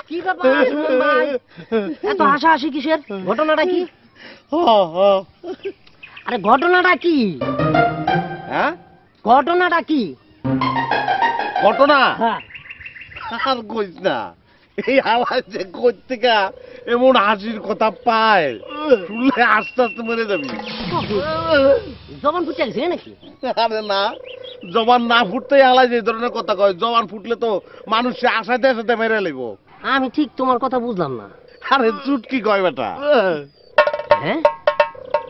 কি ব্যাপার ভাই, এত হাসাহাসি কিসের? ঘটনাটা কি? আরে ঘটনাটা কি? হ্যাঁ, ঘটনাটা কি? ঘটনা হ্যাঁ, আর কইস না। এই আওয়াজ যে কই থেকে এমন হাসির কথা পায়, শুনলে আস্তে আস্তে মরে যাবি। জবান ফুটে গেছে নাকি? আরে না, জবান না ফুটতেই আলাই যে ধরনের কথা কয়। জবান ফুটলে তো মানুষে আসাতে আসাতে মেরে লইব। আমি ঠিক তোমার কথা বুঝলাম না। আরে চুটকি কয় বেটা। হ্যাঁ,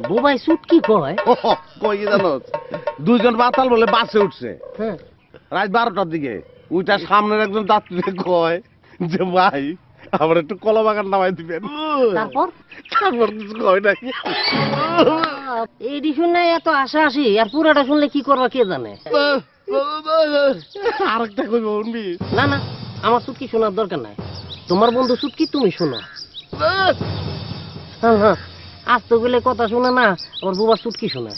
বোবাই চুটকি কয়? কই কি জানোস, দুইজন বাতাল বলে বাসে উঠছে হ্যাঁ, রাত 12টার দিকে। ওইটা সামনের একজন যাত্রী কয় যে ভাই আমার একটু কলা বাগান নামাই দিবেন। তারপর তারপর কিছু কয় নাকি। এইটি শুনলে এত হাসাহাসি, আর পুরাটা শুনলে কি করবা কে জানে। আরেকটা কইব শুনবি? না না, আমার চুটকি শোনার দরকার নাই। তোমার বন্ধু চুটকি তুমি শোনো। হ্যাঁ হ্যাঁ, আজ তো গেলে কথা শোনে না, আমার বুবার চুটকি শোনে।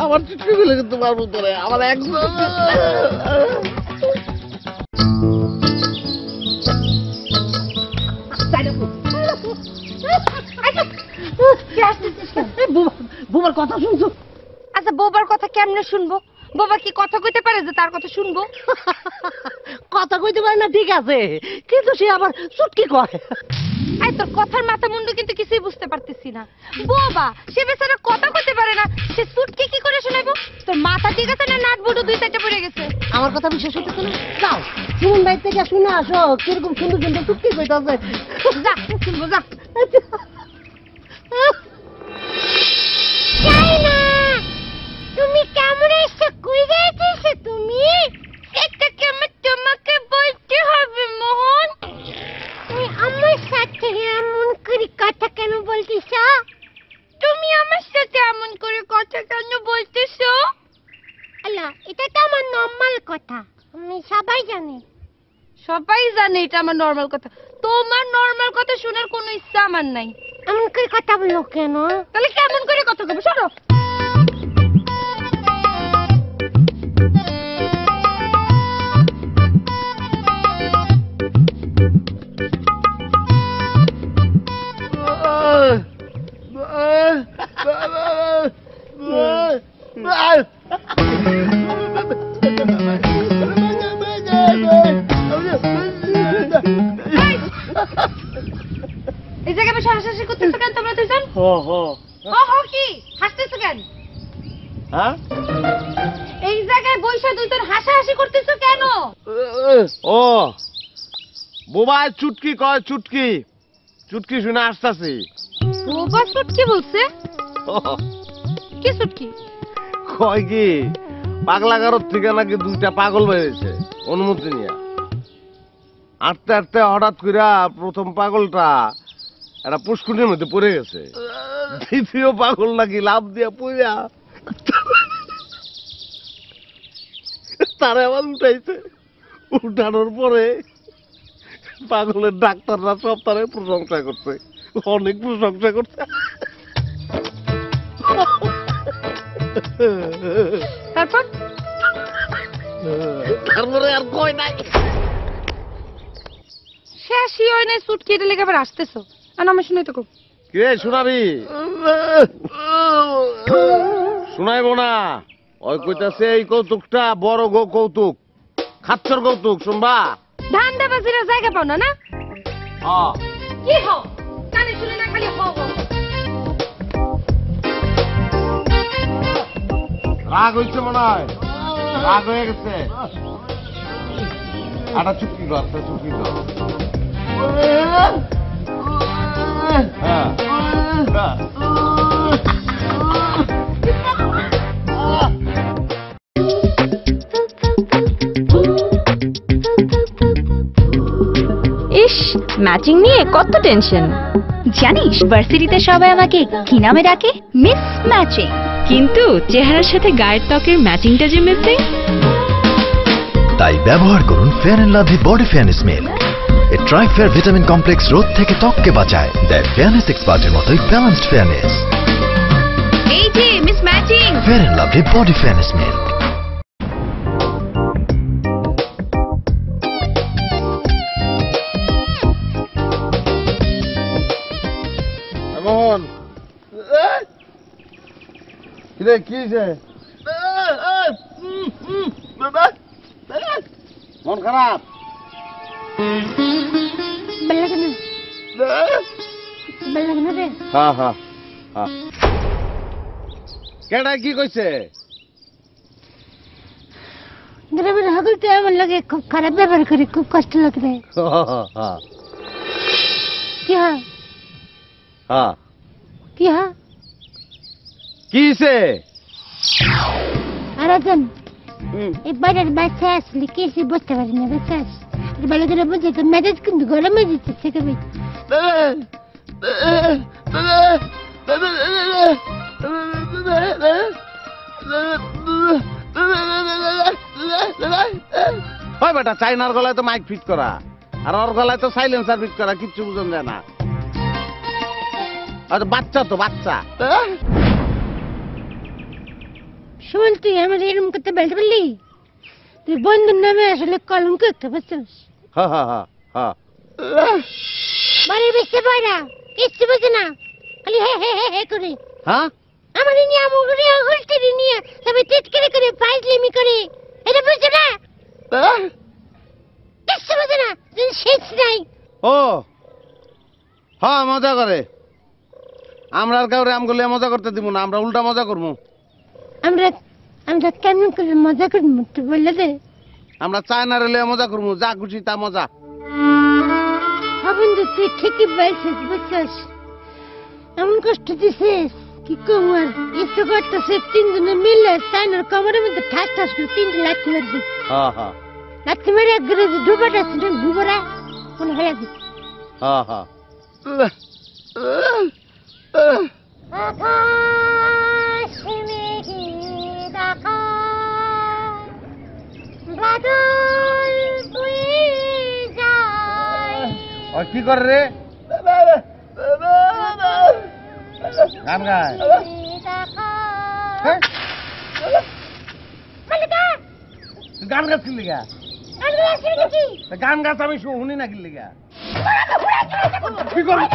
আমার চুটকি গুলো কিন্তু মারবো তোরে, আমার একদম। বুবার কথা শুনছো? আচ্ছা, বোবার কথা কেমনে শুনবো? বোবা কি কথা কইতে পারে যে তার কথা শুনবো? কথা কইতে পারে না ঠিক আছে, কিন্তু সে আবার চুটকি কয়। এই তোর কথার মাথা মুন্ডু কিন্তু কিছুই বুঝতে পারতেছি না। বোবা, সে বেচারা কথা কইতে পারে না, সে চুটকি কি করে শোনাইবো? তোর মাথা ঠিক আছে না নাট বুডু দুই সাইডে পড়ে গেছে? আমার কথা বিশ্বাস হইতেছে না? যাও সুমন ভাই থেকে শুনে আসো কিরকম সুন্দর সুন্দর চুটকি কইতাছে। যা শুনবো, যা। তুমি কেমন এসে কই যাইতেছো? তুমি এটা কেমন তোমাকে বলতে হবে মোহন? তুমি আমার সাথে এমন করে কথা কেন বলতেছো? তুমি আমার সাথে এমন করে কথা কেন বলতেছো? আল্লাহ, এটা তো আমার নরমাল কথা, আমি সবাই জানে। সবাই জানে এটা আমার নরমাল কথা। তোমার নরমাল কথা শোনার কোনো ইচ্ছা আমার নাই। এমন করে কথা বলো কেন? তাহলে কেমন করে কথা বলবো? শোনো, এই জায়গায় বসে হাসাহাসি করতেছো কেন তোমরা দুজন? কি হাসতেছো কেন? হ্যাঁ, এই জায়গায় বসে দুজন হাসাহাসি করতেছো কেন? ও বোবাই চুটকি কয়, চুটকি চুটকি শুনে আসতেছি। বোবা চুটকি বলছে? কি চুটকি? কয় কি পাগলাগারোর থেকে নাকি দুইটা পাগল বেরিয়েছে অনুমতি নিয়ে। আটতে আটতে হঠাৎ করে প্রথম পাগলটা একটা পুষ্কুনির মধ্যে পড়ে গেছে। দ্বিতীয় পাগল নাকি লাভ দিয়া পড়িয়া তারা আবার উঠাইছে। উঠানোর পরে পাগলের ডাক্তাররা সব তারে প্রশংসা করছে, অনেক প্রশংসা করছে। তারপরে আর কয় নাই। শেষই হয় নাই, চুটকি এটা লেগে আবার আসতেছো। আর আমি শুনাই তো কে শোনাবি? শোনাইবো না, ওই কইতাছে এই কৌতুকটা বড় কৌতুক, খাচ্ছর কৌতুক, শুনবা? ধান দেবা জিরা জায়গা পাও না না? হ্যাঁ। কি হো? কানে শুনে না খালি হো হো। রাগ হইছে মনে হয়, রাগ হয়ে গেছে। একটা চুক্তি কর, একটা চুক্তি কর। হ্যাঁ। ইস, ম্যাচিং নিয়ে কত টেনশন। জানিস ভার্সিটিতে সবাই আমাকে কি নামে ডাকে? Miss matching. কিন্তু চেহারার সাথে গায়ের ত্বকের ম্যাচিংটা যে মিসিং। তাই ব্যবহার করুন fair and lovely body fairness milk. এ ট্রাইফেয়ার ভিটামিন কমপ্লেক্স রোদ থেকে ত্বককে বাঁচায়, দেয় ফেয়ারনেস এক্সপার্টের মতোই ব্যালেন্সড ফেয়ারনেস। এই যে mismatching, fair and lovely body fairness milk. Mohan, কিরে কি হয়েছে? মন খারাপ? বেলা কেন? বেলা কেন রে? হ্যাঁ হ্যাঁ হ্যাঁ। কেডা কি কইছে? গ্রামের হাগুলতে আমার লাগে খুব খারাপ ব্যবহার করে, খুব কষ্ট লাগে রে। হ্যাঁ কি হয়? হ্যাঁ। কি হয়? কি হয়েছে? আরাজন এই বাইরের বাচ্চা আসলে কেসে বসতে পারি না, বুঝছিস? ভালো করে বুঝে তো মেজাজ কিন্তু গরম হয়ে যাচ্ছে সেখানে। হয় বেটা, চাইনার গলায় তো মাইক ফিট করা, আর ওর গলায় তো সাইলেন্সার ফিট করা, কিচ্ছু বুঝন যায় না। আর বাচ্চা তো বাচ্চা। শোন, তুই আমার এরকম করতে বলতে পারলি? তুই বন্ধুর নামে আসলে কলঙ্ক একটা, বুঝছিস? হ্যাঁ হ্যাঁ হ্যাঁ হ্যাঁ। বাড়ির বেশি পায়রা কিচ্ছু বোঝে না, খালি হে হে হে হে করে। হ্যাঁ আমার নিয়ে আমার উল্টে নিয়ে তবে টিটকারি করে ফাইজলামি করে, এটা বুঝছো না? কিচ্ছু বোঝে না, শেষ নাই। ও হ্যাঁ, মজা করে। আমরা আর কাউরে আমগুলি মজা করতে দিব না, আমরা উল্টা মজা করবো। আমরা আমরা কেমন করে মজা করবো তুই বললে দে। আমরা চায়নার এলে মজা করবো, যা খুশি তা মজা। হ্যাঁ বন্ধু, তুই ঠিকই বলছিস, বুঝছিস? এমন কষ্ট দিছিস কি কম আর। ইচ্ছে করতেছে তিনজনে মিলে চাইনার কমরের মধ্যে ঠাস ঠাস করে তিনটে লাঠি মারবি। হ্যাঁ হ্যাঁ লাঠি মেরে একবারে ডুবাটা ডুবরা মনে হয়ে যাবে। হ্যাঁ হ্যাঁ। কি করে রে? গান গায়? গান গাচ্ছিল লিগা? গান গাছ আমি শুনি না কিল লিগা? কি করবি?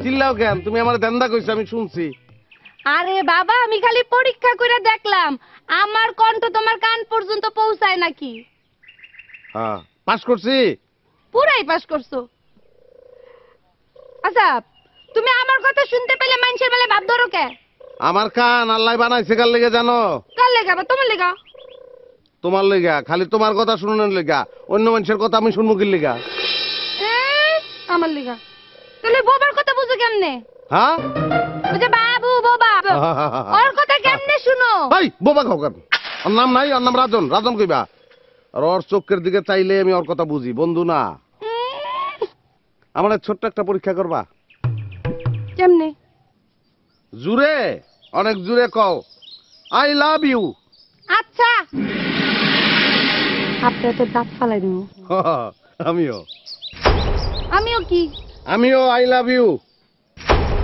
চিল্লাও কেন? তুমি আমার দেন্দা কইছো, আমি শুনছি। আরে বাবা, আমি খালি পরীক্ষা করে দেখলাম আমার কণ্ঠ তোমার কান পর্যন্ত পৌঁছায় নাকি। হ্যাঁ, পাস করছি, পুরাই পাস করছো। আচ্ছা, তুমি আমার কথা শুনতে পেলে মানুষের বেলা ভাব ধরো কে? আমার কান আল্লাহ বানাইছে কার লেগে জানো? কার লেগা? তোমার লেগা? তোমার লেগা, খালি তোমার কথা শুনানোর লেগা। অন্য মানুষের কথা আমি শুনবো কি লেগা? আমার লেগা? তাহলে বাবার কথা বুঝো কেমনে? হ্যাঁ, ওই যে বাবু বোবা ওর কথা কেমনে শুনো? ভাই বোবা খাও কেন? ওর নাম নাই, ওর নাম রাজন। রাজন কইবা। আর ওর চোখের দিকে চাইলে আমি ওর কথা বুঝি, বন্ধু না। আমার ছোট্ট একটা পরীক্ষা করবা। কেমনে? জুড়ে, অনেক জুড়ে কও আই লাভ ইউ। আচ্ছা আপনার তো দাঁত ফালাই দিব। আমিও। আমিও কি? আমিও আই লাভ ইউ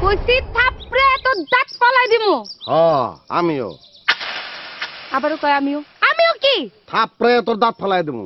কইছি থাপড়ে তো দাঁত ফালাই দিব। আমিও। আবারও কয় আমিও। আমিও কি? থাপড়ে তোর দাঁত ফালাই দেবো।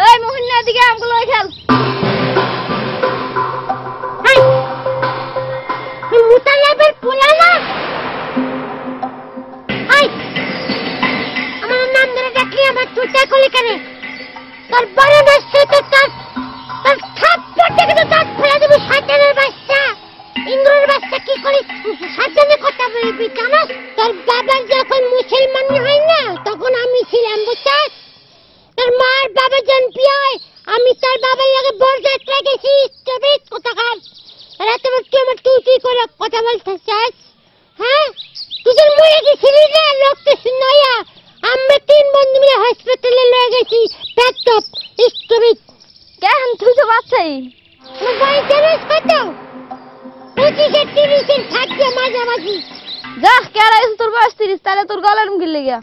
এই মোহন দিকে আমগুলো খেল। মুতালাবের পোলা না? আমার নাম ধরে ডাকলি আমার চুটা কলি করে। তোর বড় বাচ্চা তো তোর থাপ্পড় দেখে তো দাঁত ফেলে দেবো। শয়তানের বাচ্চা, ইন্দ্রের বাচ্চা, কি করিস? সাবধানে কথা বলবি জানাস? তোর বাবা যখন মুসলমান হয় না তখন আমি ছিলাম, বুঝছিস? তোর মার বাবা জন পিয়ায় আমি তার বাবার লাগে বরযাত্রা গেছি। তবে কোথাকার রাতে তুই আমার তুই করে কথা বলতে চাস? হ্যাঁ, তুই মরে গেছিলি রে রক্ত শুনাইয়া। আমরা 3 বন্ধু মিলে হসপিটালে লয়ে গেছি। প্যাকটপ স্টপিক। কেন তুই তো বাচ্চাই? আমার বয়স জানিস কত? 25-30 থাকবে মাঝামাঝি। যা কেরা তোর বয়স 30, তাহলে তোর গলার মুখে লেগে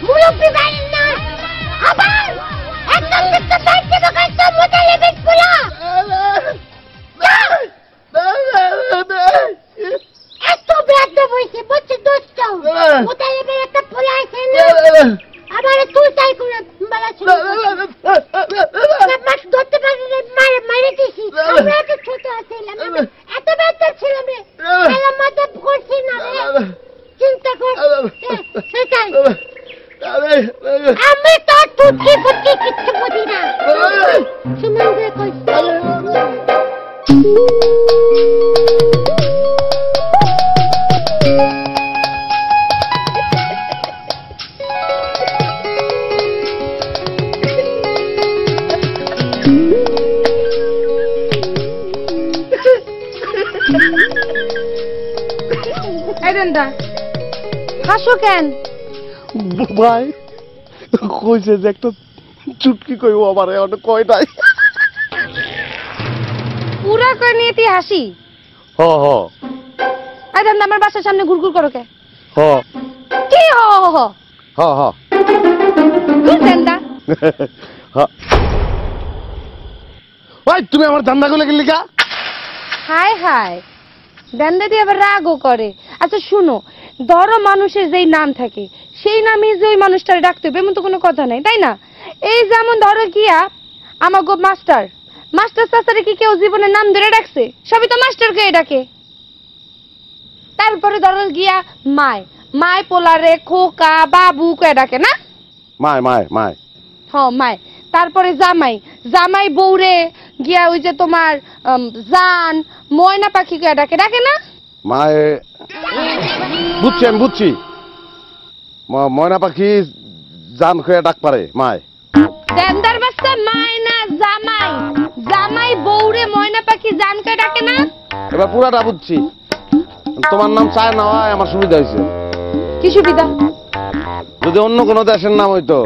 মুরব্বী বাড়ির না আবার একদম মিথ্যা বাইকে দোকান তো মোতালেবের পোলা। এত ব্যাদ বইছে বুঝছি দোস্ত। মোতালেবের একটা পোলা আছে না, আবার তুই তাই করে বলা ছিল। মাছ ধরতে পারি মারে দিছি। আমরা তো ছোট আছিলাম, এত ব্যাদ ছিলাম রে। এলাম মাথা করছি না রে, চিন্তা কর। সেটাই আমি তো টুটকি ফুটকি কিচ্ছু বুঝি না। সুমন রে কইছে হাসো কেন? ভাই কইছে যে একটা চুটকি কইব আমার অনেক কয় নাই। পুরা কই নিয়ে তুই হাসি? আমার বাসার সামনে ঘুরঘুর করো কে? কি ভাই তুমি আমার ধান্দা গুলো গেলি কা? হায় হায়, ধান্দা দিয়ে আবার রাগও করে। আচ্ছা শুনো, ধরো মানুষের যেই নাম থাকে সেই নামে যে ওই মানুষটারে ডাকতে হবে এমন তো কোনো কথা নাই, তাই না? এই যেমন ধরো গিয়া আমার গো মাস্টার চাচারে কি কেউ জীবনের নাম ধরে ডাকছে? সবই তো মাস্টারকে ডাকে। তারপরে ধরো গিয়া মায় পোলারে খোকা বাবু কে ডাকে না? মায়। তারপরে জামাই বউরে গিয়া ওই যে তোমার জান ময়না পাখি কে ডাকে না? মায়ে বুঝছি, আমি বুঝছি। ময়না পাখি জান খেয়ে ডাক পারে মায়। দেনদার বাচ্চা হচ্ছে মায়না জামাই। জামাই বউরে ময়না পাখি জানকে ডাকে না? এবার পুরাটা বুঝছি। তোমার নাম চায় না হয় আমার সুবিধা হয়েছে। কি সুবিধা? যদি অন্য কোনো দেশের নাম হইতো,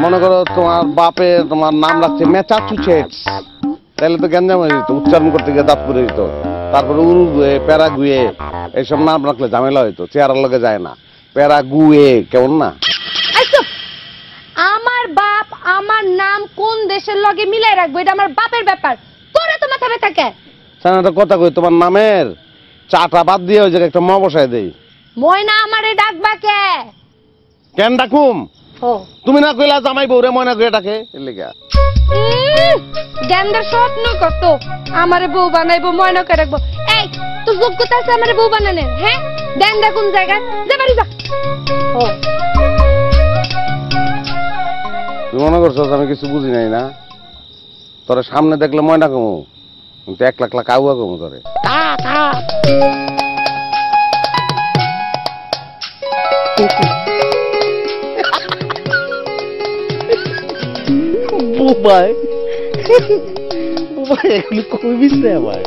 মনে করো তোমার বাপে তোমার নাম রাখছে ম্যাসাচুসেটস, তাহলে তো গ্যাঞ্জাম হয়ে যেত, উচ্চারণ করতে গিয়ে দাঁত পড়ে যেত। তারপরে উরুগুয়ে, প্যারাগুয়ে এইসব নাম রাখলে ঝামেলা হইতো, চেহারার লগে যায় না। প্যারাগুয়ে কেমন না? আমার বাপ আমার নাম কোন দেশের লগে মিলাই রাখবো, এটা আমার বাপের ব্যাপার। তোরা তো মাথা ব্যথা কে? একটা কথা কই, তোমার নামের চাটা বাদ দিয়ে ওই জায়গায় একটা ম বসায় দেই। ময়না আমারে ডাকবা কে? কেন ডাকুম? ও তুমি না কইলা জামাই বউরে ময়না করে ডাকে, এর লিগা। গেন্দার স্বপ্ন কত আমারে বউ বানাইবো, ময়না করে রাখবো। এই তোর যোগ্যতা আছে আমারে বউ বানানোর? হ্যাঁ, গেন্দা কোন জায়গায়? যা বাড়ি যা। ও তুই মনে করছো আমি কিছু বুঝি নাই না? তোর সামনে দেখলে ময়না কমু, কিন্তু 1 লাখ লাখ আউয়া কমু তোরে। বুবাই বুবাই এগুলি কইবিস না ভাই।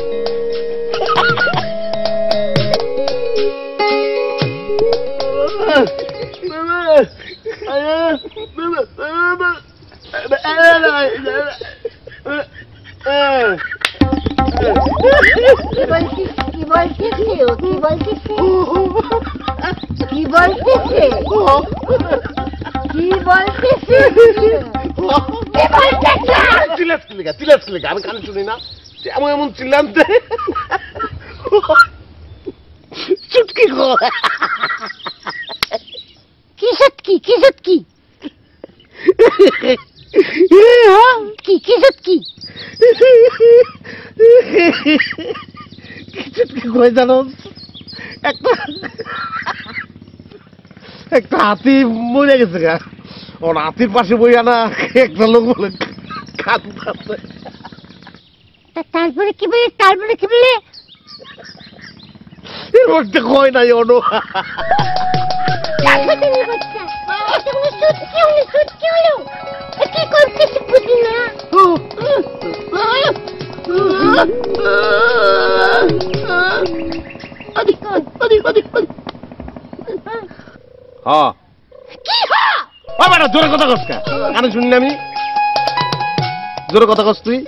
কি বলছিস আমি কানে শুনি না এমন এমন চিল্লাম চুটকি কি সত্যি কি সত্যি কি কি সত্যি চুটকি কই জানো? একটা হাতি মরে গেছে গা, ওর হাতির পাশে বইয়া না একটা লোক বলে কাঁদছে। তারপরে কি বলে? তারপরে কি বলে? এর মধ্যে কয় নাই অনো। সত্যি হলো কি করতেছি বুঝি না। হ্যাঁ কি হ্যাঁ? বেটা জোরে কথা কস কা? কানে শুনি না আমি? জোরে কথা কস তুই?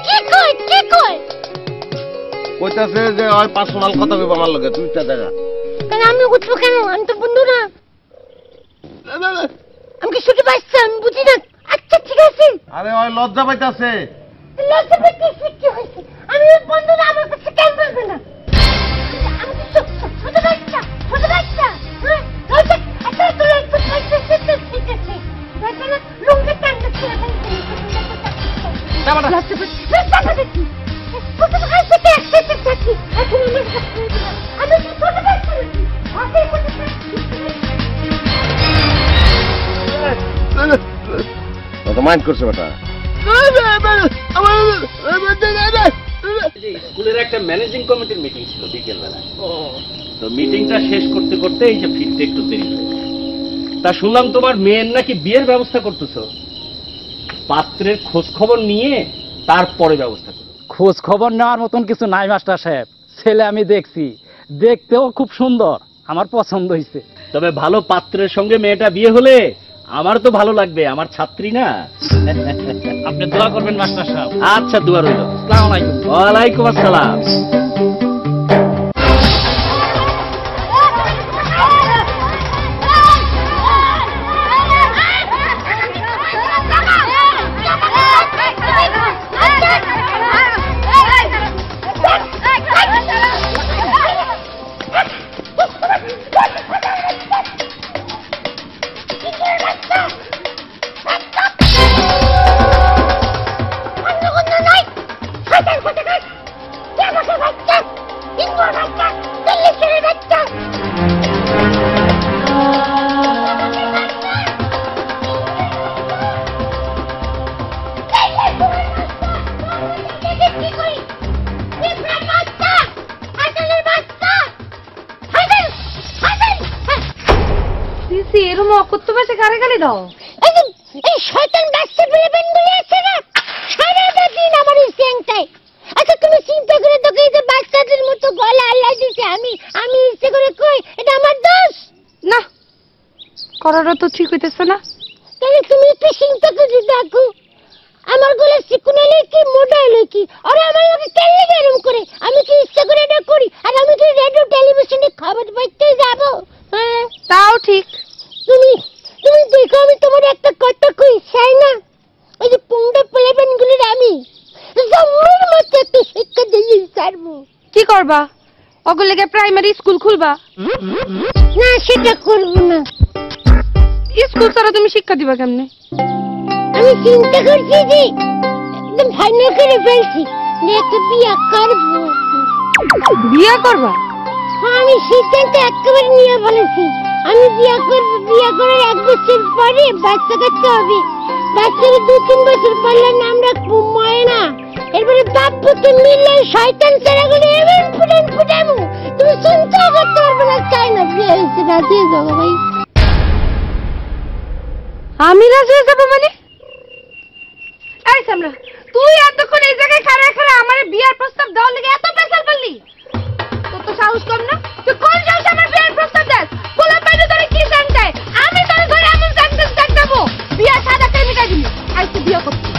কি কই কি কই? কইতাছে যে ওই পার্সোনাল কথা কইব আমার লগে, তুইটা দেখা। কেন আমি উঠবো কেন? আমি তো বন্ধু না। আমি কি শুধু বাচ্চা? আমি বুঝি না। আচ্ছা ঠিক আছে। আরে ওই লজ্জা পাইতাছে। লজ্জা পেতেছি কি হয়েছে? আমি ওর বন্ধু না, আমার কাছে কেন বলবে না? আমি তো ছোট বাচ্চা ছোট বাচ্চা। লজ্জা আচ্ছা তোর একটু ঠিক আছে। লজ্জা না লুঙ্গি টানতে ছিল। লজ্জা পেতেছি। কত ভাই থেকে একসাথে থাকি। এখন আমার কাছে আমি কি ছোট বাচ্চা নাকি? ওকে করতে তো মাইন্ড করছে বেটা। স্কুলের একটা ম্যানেজিং কমিটির মিটিং ছিল বিকেলবেলা। তো মিটিংটা শেষ করতে করতে এই যে ফিরতে একটু দেরি হয়েছে। তা শুনলাম তোমার মেয়ের নাকি বিয়ের ব্যবস্থা করতেছো। পাত্রের খোঁজ খবর নিয়ে তারপরে ব্যবস্থা করো। খোঁজ খবর নেওয়ার মতন কিছু নাই মাস্টার সাহেব। ছেলে আমি দেখছি, দেখতেও খুব সুন্দর, আমার পছন্দ হয়েছে। তবে ভালো পাত্রের সঙ্গে মেয়েটা বিয়ে হলে আমার তো ভালো লাগবে, আমার ছাত্রী না। আপনি দোয়া করবেন মাস্টার সাহেব। আচ্ছা দোয়া রইল। আসসালামু আলাইকুম। ওয়ালাইকুম আসসালাম। এরকম অকথ্য ভাষা কারে গালি দাও? এই শয়তান বাচ্চা বলে বেনগুলি আছে না সারাটা দিন আমার স্যাংটাই। আচ্ছা তুমি চিন্তা করে দেখো এই যে বাচ্চাদের মতো গলা আল্লাহ দিছে, আমি ইচ্ছে করে কই এটা আমার দোষ না, করাটা তো ঠিক হইতেছে না। তাহলে তুমি একটু চিন্তা করে দেখো আমার গলা চিকুন হলে কি মোটা হলে কি, আর আমার লোকে কেলে গরম করে, আমি কি ইচ্ছে করে এটা করি? আর আমি কি রেডিও টেলিভিশনে খবর পাইতে যাব? হ্যাঁ তাও ঠিক। তুমি দেখো আমি তোমার একটা কথা কই চাই না, ওই যে পুংটা প্লেবেনগুলির আমি জম্মুর মতো একটা শিক্ষা দিয়ে ছাড়বো। কি করবা? ওগুলোকে প্রাইমারি স্কুল খুলবা? না সেটা করবো না। স্কুল ছাড়া তুমি শিক্ষা দিবা কেমনে? আমি চিন্তা করছি যে একদম ফাইনাল করে ফেলছি যে একটা বিয়ে করবো। বিয়ে করবা? হ্যাঁ আমি সিদ্ধান্ত একেবারে নিয়ে ফেলেছি, আমি বিয়ে করবো। বিয়ে করার 1 বছর পরে বাচ্চা কাচ্চা হবে, বাচ্চাকে 2-3 বছর পরে নাম রাখবো ময়না। এরপরে বাপ পুতে মিললে শয়তান ছেলেগুলো এমন ফুটাবো তুমি চিন্তা করতে পারবে না। চাই না বিয়ে হয়েছে, রাজি হয়ে যাবো ভাই। আমি রাজি হয়ে যাবো মানে? এই সামরা, তুই এতক্ষণ এই জায়গায় খাড়া আমার বিয়ার প্রস্তাব দেওয়ার লেগে এত পেছাল পারলি? তোর তো সাহস কম না? তুই কোন সাহস আমার বিয়ার প্রস্তাব দেস? পোলা পাইলে তোরে কি জানতাই? আমি তোর ঘরে এমন জানতে দেখাবো বিয়া সাদা টাই মিটাই দিবি। আজ তুই বিয়া করবি?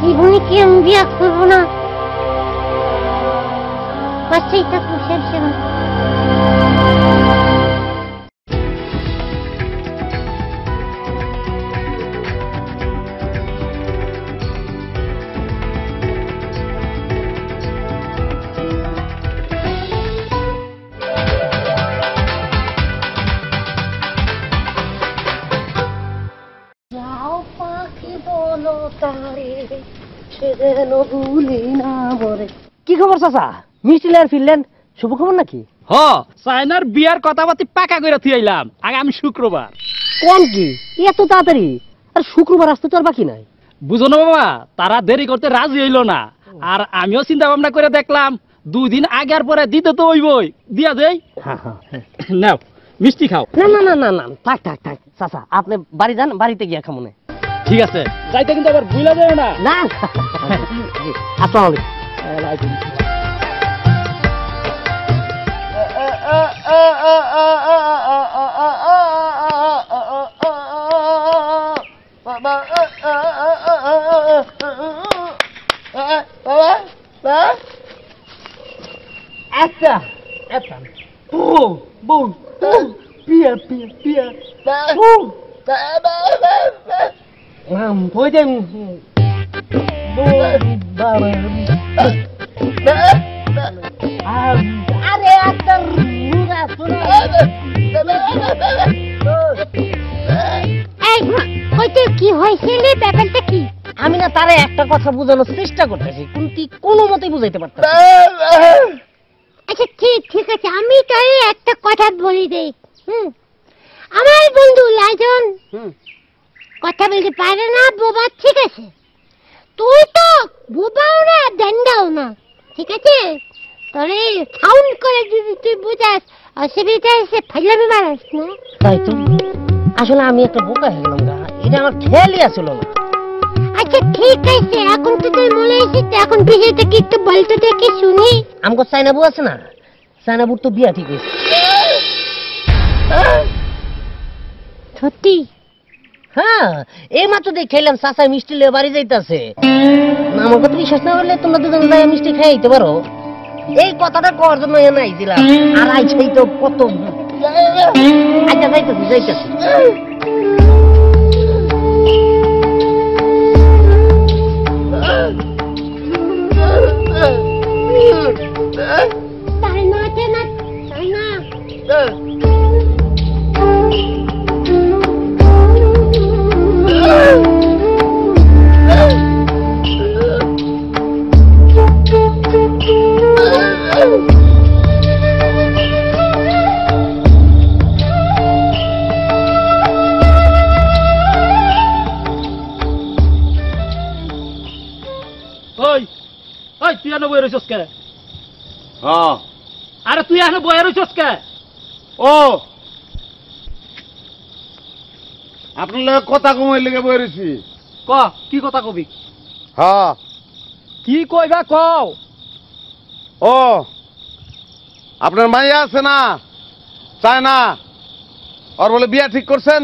জীবনে কি আমি বিয়ে করবো না? বাচ্চাই থাকবো সব সময়। কি খবর চাচা? মিষ্টি লেয়ার ফিরলেন, শুভ খবর নাকি? হ, চায়নার বিয়ার কথাবার্তি পাকা করে থুইলাম আগামী শুক্রবার। কোন কি এত তাড়াতাড়ি? আর শুক্রবার আসতে তো আর বাকি নাই। বুঝো না বাবা, তারা দেরি করতে রাজি হইল না। আর আমিও চিন্তা ভাবনা করে দেখলাম 2 দিন আগে আর পরে দিতে তো হইবই, দিয়া দেই। নাও মিষ্টি খাও। না না না না না, থাক থাক থাক চাচা, আপনি বাড়ি যান, বাড়িতে গিয়া খামনে। ঠিক আছে, যাইতে কিন্তু আবার ভুলে যাও না। না আসসালামু আলাইকুম। আচ্ছা আচ্ছা বউ পিয়া পিয়া পিয়া বই দেন আরে একটা রুগা শোনা কি হয়েছে রে, ব্যাপারটা কি? আমি না তারে একটা কথা বোঝানোর চেষ্টা করতেছি, কিন্তু কোনো মতেই বুঝাইতে পারতাম। আচ্ছা ঠিক আছে, আমি তাই একটা কথা বলি দেই। আমার বন্ধু লাজন কথা বলতে পারে না, বোবা, ঠিক আছে? তুই তো বোবাও না দেন্ডাও না, ঠিক আছে? তোরে সাউন্ড করে যদি তুই বুঝাস, অসুবিধা এসে ফাইলামি মারাস না। তাই তো, আসলে আমি একটা বোকা হয়ে গেলাম, এটা আমার খেয়ালই আসলো না। আচ্ছা ঠিক আছে, এখন তো তুই মনে হয়েছিস, এখন বিষয়টা কি একটু বলতে দেখি শুনি। আমাকে সাইনাবু আছে না, সাইনাবুর তো বিয়া ঠিক হয়েছে। সত্যি? হ্যাঁ, এই মাত্র দেখাইলাম চাচা মিষ্টি লিয়ে বাড়ি যাইতাছে। আমার কথা বিশ্বাস না করলে তোমরা দুজন যাই মিষ্টি খাইতে পারো। এই কথাটা করার জন্য এনে আইছিলাম, আর আইছাই তো কত। আচ্ছা যাইতাছি যাইতাছি। তাই না, তাই না। তুই এনে বয়ে রইছস কে? হ্যাঁ, আরে তুই এনে বয়ে রইছস কে? ও আপনার লগে কথা কমাই লেগে বইরেছি। ক কি কথা কবি? হ্যাঁ কি কইবা কও। ও আপনার মাইয়া আছে না, চায় না, আর বলে বিয়া ঠিক করছেন?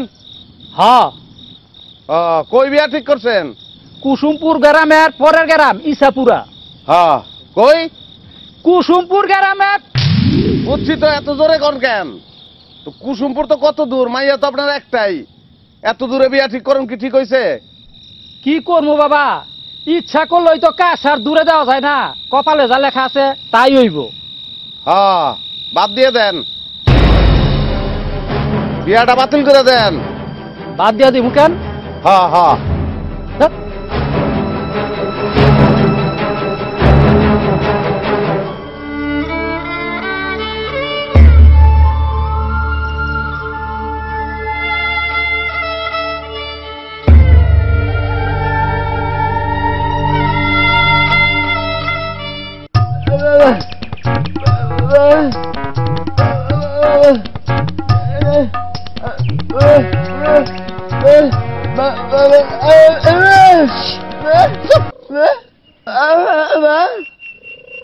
হ্যাঁ কই বিয়া ঠিক করছেন? কুসুমপুর গ্রামের পরের গ্রাম ইসাপুরা। হ্যাঁ কই? কুসুমপুর গ্রামের। বুঝছি তো, এত জোরে কোন কেন? তো কুসুমপুর তো কত দূর, মাইয়া তো আপনার একটাই, এত দূরে বিয়া ঠিক করেন কি ঠিক হইছে? কি করবো বাবা, ইচ্ছা করলেই তো কাছ আর দূরে দেওয়া যায় না, কপালে যা লেখা আছে তাই হইব। হ্যাঁ বাদ দিয়ে দেন, বিয়াটা বাতিল করে দেন। বাদ দিয়া দিব কেন? হ্যাঁ হ্যাঁ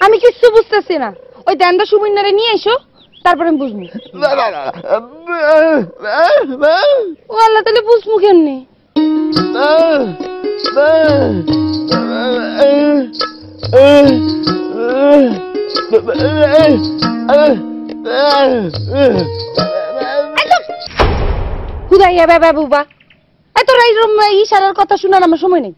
আমি কিচ্ছু বুঝতেছি না, ওই দেন্দা সুমিনারে নিয়ে এসো, তারপরে আমি বুঝবো। ও আল্লাহ, তাহলে বুঝবো কেমনি? হুদাইয়া বাবা বুবা, এত রাইরম ইশারার কথা শোনার আমার সময় নেই।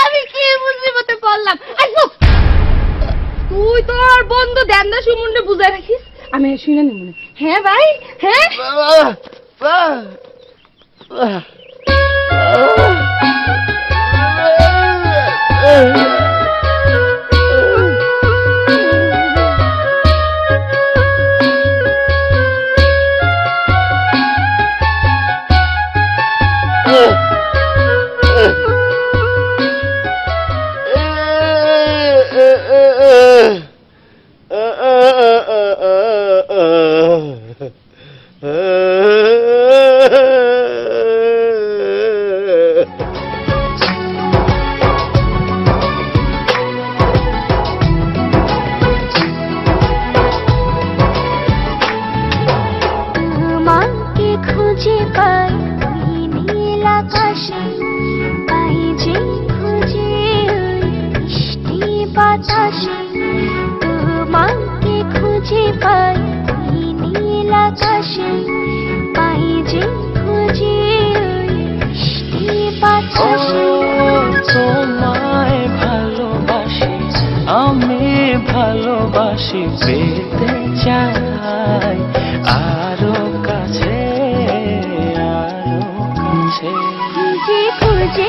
আমি কি মুসিবতে পড়লাম? তুই তোর বন্ধু দেন্দা সুমুন্ডে বুঝাই রাখিস, আমি শুনে নিব না। হ্যাঁ ভাই, হ্যাঁ ভালোবাসি পেতে চাই আরো কাছে, আরো কাছে খুঁজে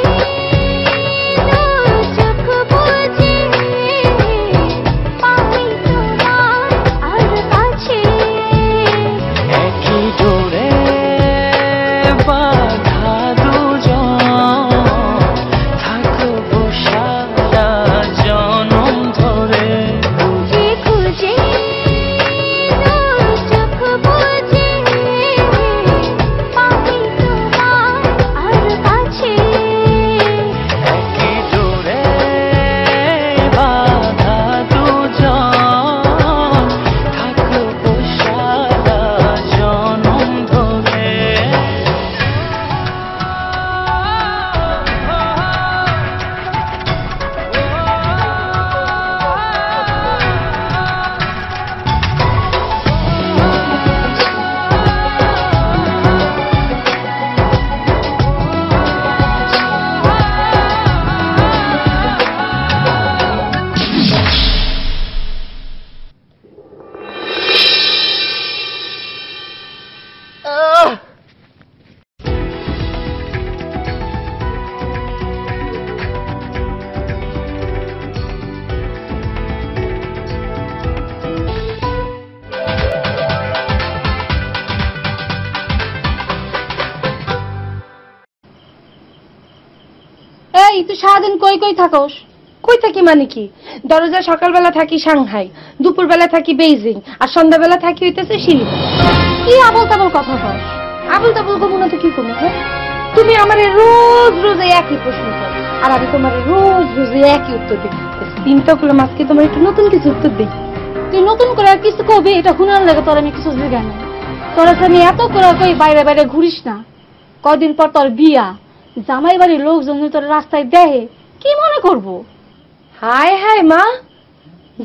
তুই সারাদিন কই কই থাকোস? কই থাকি মানে কি? দরজা সকালবেলা থাকি সাংহাই, দুপুরবেলা থাকি বেইজিং, আর সন্ধ্যাবেলা থাকি হইতেছে শিলিগুড়ি। কি আবল তাবল কথা কস? আবল তাবল কব না তো কি করবো? হ্যাঁ, তুমি আমারে রোজ রোজ এই একই প্রশ্ন করো, আর আমি তোমার রোজ রোজ এই একই উত্তর দিই। চিন্তা করলাম আজকে তোমার একটু নতুন কিছু উত্তর দিই। তুই নতুন করে আর কিছু কবি, এটা শুনার লাগে তোর আমি কিছু জিজ্ঞাসা না। তোর আমি এত করে কই বাইরে বাইরে ঘুরিস না। কদিন পর তোর বিয়া, জামাই বাড়ির লোকজন তোর রাস্তায় দেহে কি মনে করবো? হায় হায় মা,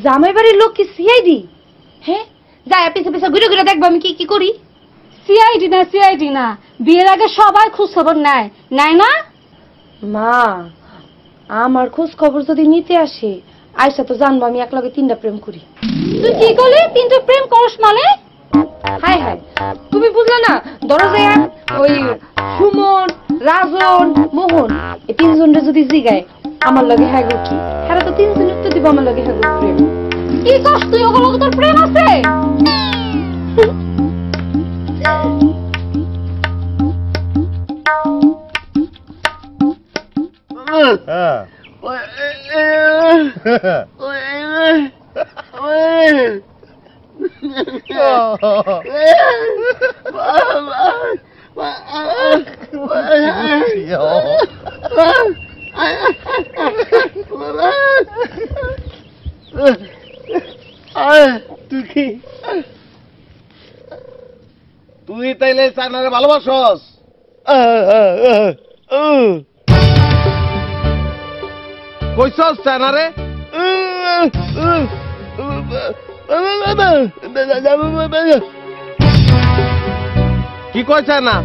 জামাই বাড়ির লোক কি সিআইডি? হ্যাঁ, যায় পিছে পিছে ঘুরে ঘুরে দেখবো আমি কি কি করি। সিআইডি না, সিআইডি না, বিয়ের আগে সবাই খোঁজ খবর নেয়, নেয় না? মা, আমার খোঁজ খবর যদি নিতে আসে, আয়সা তো জানবো আমি একলগে 3টা প্রেম করি। তুই কি করলি? 3টা প্রেম করস মানে? হায় হায়, তুমি বুঝলে না? দরজায় ওই সুমন, রাজন, মোহন, এই 3 জনরে যদি জিগায় আমার লগে হ্যাঁ গো কি, হ্যাঁ তো 3 জন উত্তর দিব আমার লগে হ্যাঁ গো প্রেম। কি কস তুই? ওগুলো তোর প্রেম আছে? তুই তাইলে চায়নারে ভালোবাসস? কইছস চায়নারে? কি কয় চায়না?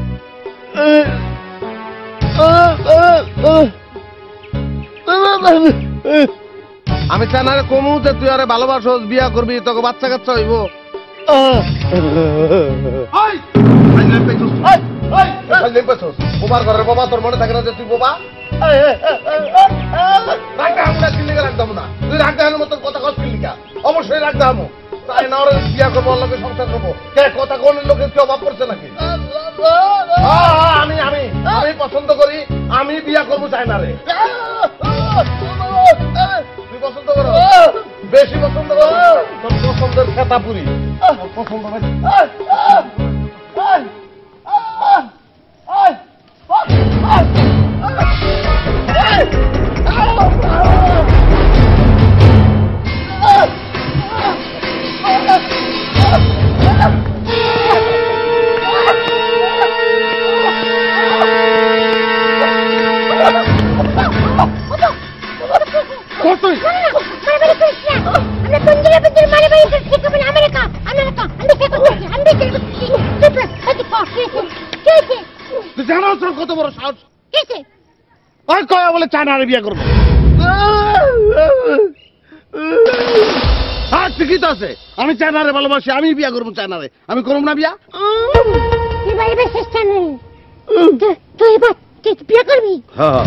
আমি চায়নারে কমু যে তুই আরে ভালোবাসস, বিয়া করবি, তোকে বাচ্চা কাচ্চা হইব। বোবার ঘরের বাবা, তোর মনে থাকে না যে তুই বোবা? রাখতাম না, তুই রাখতে মতন কথা কস কিলিকা? অবশ্যই রাখতে হামো, তাই না ওরা বিয়া করবো, ওর লোকে সংসার করবো। কে কথা কোন লোকের কি অভাব পড়ছে নাকি? আমি আমি আমি পছন্দ করি, আমি বিয়া করবো চায়নারে। তুই পছন্দ করো? বেশি পছন্দ করো? তোর পছন্দের খেতা পুরি পছন্দ বেশি। কত বড় সাহস! কয়া বলে চায়নারে বিয়ে করবো? হ্যাঁ, ঠিকই তো আছে, আমি চায়নারে ভালোবাসি, আমি বিয়া করবো চায়নারে। আমি করব না বিয়া? বিয়ে করবি? হ্যাঁ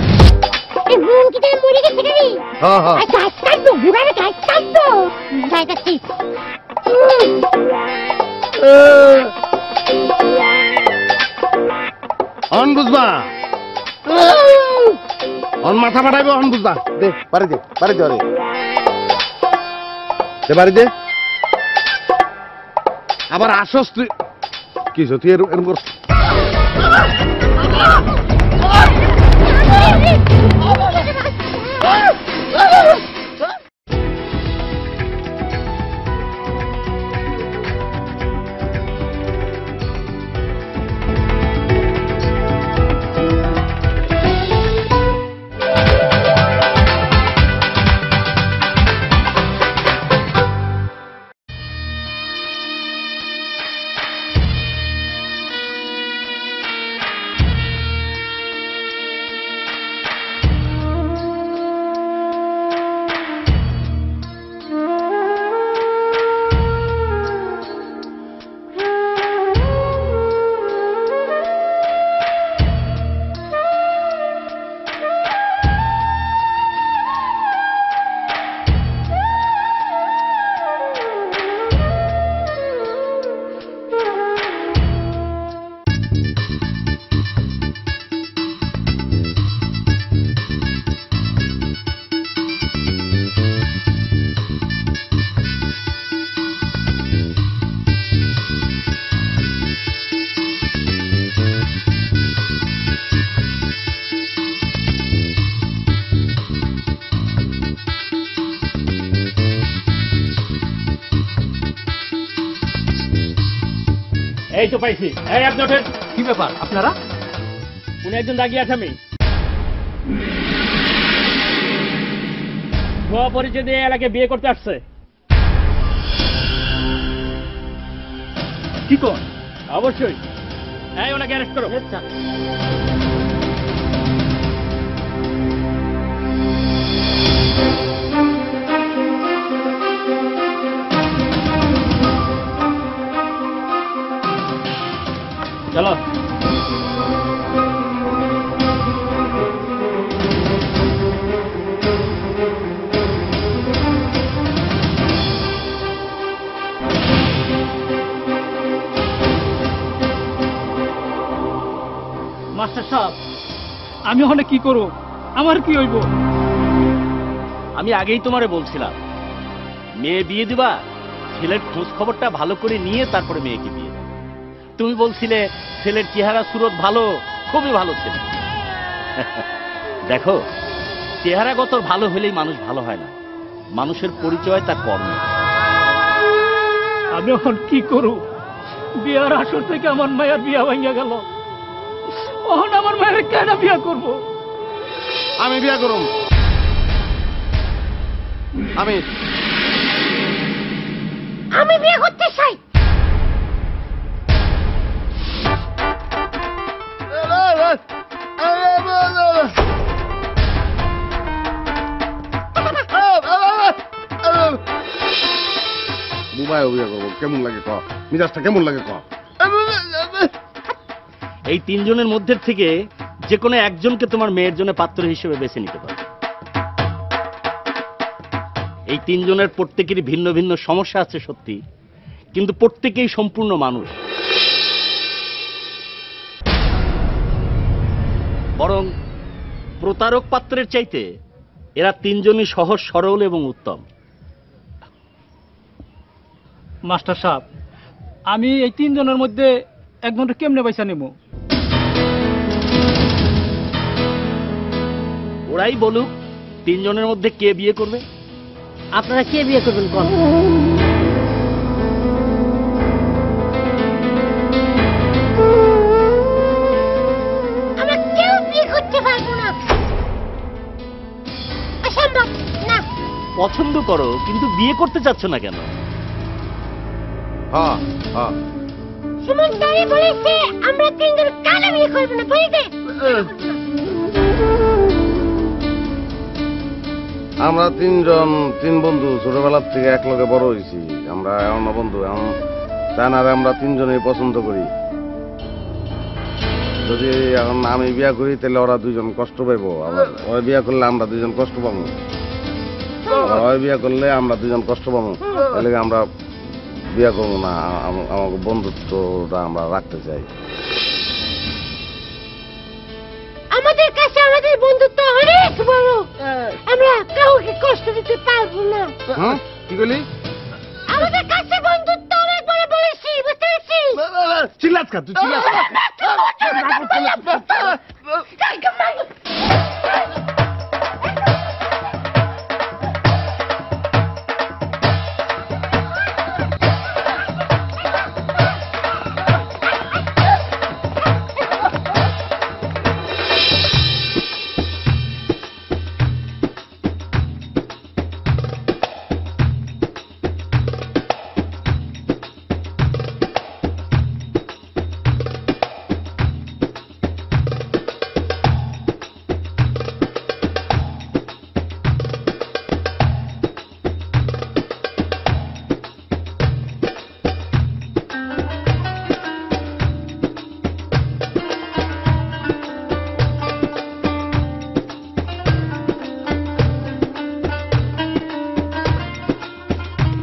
অন বুঝবা, অন মাথা ফাটাইবে, অন বুঝবা। দে বাড়ি দে, বাড়ি দে, দে বাড়ি দে। আবার আসস তুই, কি তুই এরকম করছ? এই তো পাইছি। এই আপনি ওঠেন। কি ব্যাপার আপনারা? উনি একজন দাগি আসামি, ভুয়া পরিচয় দিয়ে এলাকায় বিয়ে করতে আসছে। কি কোন? অবশ্যই। এই ওনাকে অ্যারেস্ট করো। চলো। মাস্টার সাহেব, আমি ওখানে কি করব? আমার কি হইব? আমি আগেই তোমারে বলছিলাম, মেয়ে বিয়ে দিবা, ছেলের খোঁজ খবরটা ভালো করে নিয়ে তারপরে মেয়েকে বিয়ে দেবে। তুমি বলছিলে ছেলের চেহারা সুরত ভালো, খুবই ভালো ছেলে। দেখো, চেহারাগত ভালো হলেই মানুষ ভালো হয় না, মানুষের পরিচয় তার কর্মে। আমি এখন কি করব? বিয়ার আসর থেকে আমার মায়ের বিয়া ভাঙিয়া গেল। ওহন আমার মায়ের কেন বিয়া করব? আমি বিয়া করুম। আমি বিয়ে করতে চাই। দুবাই বিয়া করবো। কেমন লাগে ক? মিজাজটা কেমন লাগে ক? এই তিনজনের মধ্যে থেকে যে কোনো একজনকে তোমার মেয়ের জন্য পাত্র হিসেবে বেছে নিতে পারো। এই তিনজনের প্রত্যেকেরই ভিন্ন ভিন্ন সমস্যা আছে সত্যি, কিন্তু প্রত্যেকেই সম্পূর্ণ মানুষ। বরং প্রতারক পাত্রের চাইতে এরা তিনজনই সহজ সরল এবং উত্তম। মাস্টার সাহেব, আমি এই তিনজনের মধ্যে একজনকে কেমনে পয়সা নেব? ওরাই বলুক তিনজনের মধ্যে কে বিয়ে করবে। আপনারা কে বিয়ে করবেন কোন? আমরা কেউ বিয়ে করতে পারবো না। অসম্ভব না। পছন্দ করো কিন্তু বিয়ে করতে চাচ্ছ না কেন? হ্যাঁ হ্যাঁ, সুমন দাঁড়িয়ে বলেছে আমরা তিনজন কালা বিয়ে করবো না, বুঝলে? আমরা তিন বন্ধু ছোটবেলার থেকে এক লগে বড় হয়েছি। আমরা এমন বন্ধু এমন জানারে আমরা তিনজনেই পছন্দ করি। যদি এখন আমি বিয়া করি তাহলে ওরা দুইজন কষ্ট পাইবো, আবার ওই বিয়া করলে আমরা দুইজন কষ্ট পাবো। ওই বিয়া করলে আমরা দুইজন কষ্ট পাবো, তাহলে আমরা বিয়া করবো না। আমাকে বন্ধুত্বটা আমরা রাখতে চাই। আমাদের কাছে আমাদের বন্ধুত্ব অনেক বড়। আমরা কাউকে কষ্ট দিতে পারবো না। হ্যাঁ, কি বলি? আমাদের কাছে বন্ধুত্ব অনেক বড় বলেছি, বুঝতে পারছিস? চিল্লাস খা, তুই চিল্লাস খা।